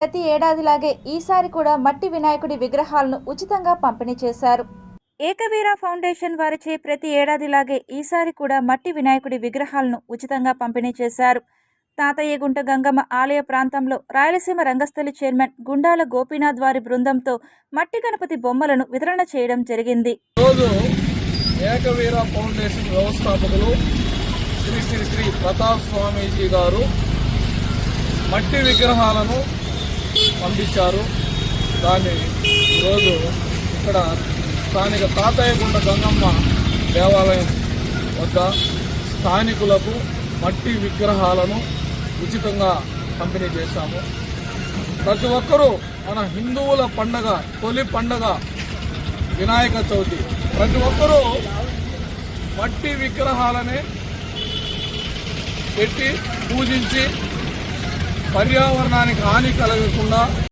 ప్రతి ఏడాదిలాగే ఈసారి కూడా మట్టి వినాయకుడి విగ్రహాలను ఉచితంగా పంపిణీ చేశారు. ఏకవీర ఫౌండేషన్ వారిచే ప్రతి ఏడాదిలాగే ఈసారి కూడా మట్టి వినాయకుడి విగ్రహాలను ఉచితంగా పంపిణీ చేశారు. తాతయ్యగుంట గంగమ్మ ఆలయ ప్రాంతంలో రాయలసీమ రంగస్థలి చైర్మన్ గుండాల గోపీనాథ్ వారి బృందంతో మట్టి గణపతి బొమ్మలను వితరణ చేయడం జరిగింది. ఏకవీర ఫౌండేషన్ వ్యవస్థాపకులు శ్రీ శ్రీ శ్రీ ప్రతాప్ స్వామీజీ గారు మట్టి విగ్రహాలను పంపించారు. దాన్ని ఈరోజు ఇక్కడ స్థానిక తాతయ్యగుంట గంగమ్మ దేవాలయం వద్ద స్థానికులకు మట్టి విగ్రహాలను ఉచితంగా పంపిణీ చేశాము. ప్రతి ఒక్కరూ మన హిందువుల పండగ, తొలి పండగ వినాయక చవితి. ప్రతి ఒక్కరూ మట్టి విగ్రహాలనే పెట్టి పూజించి పర్యావరణానికి హాని కలగకుండా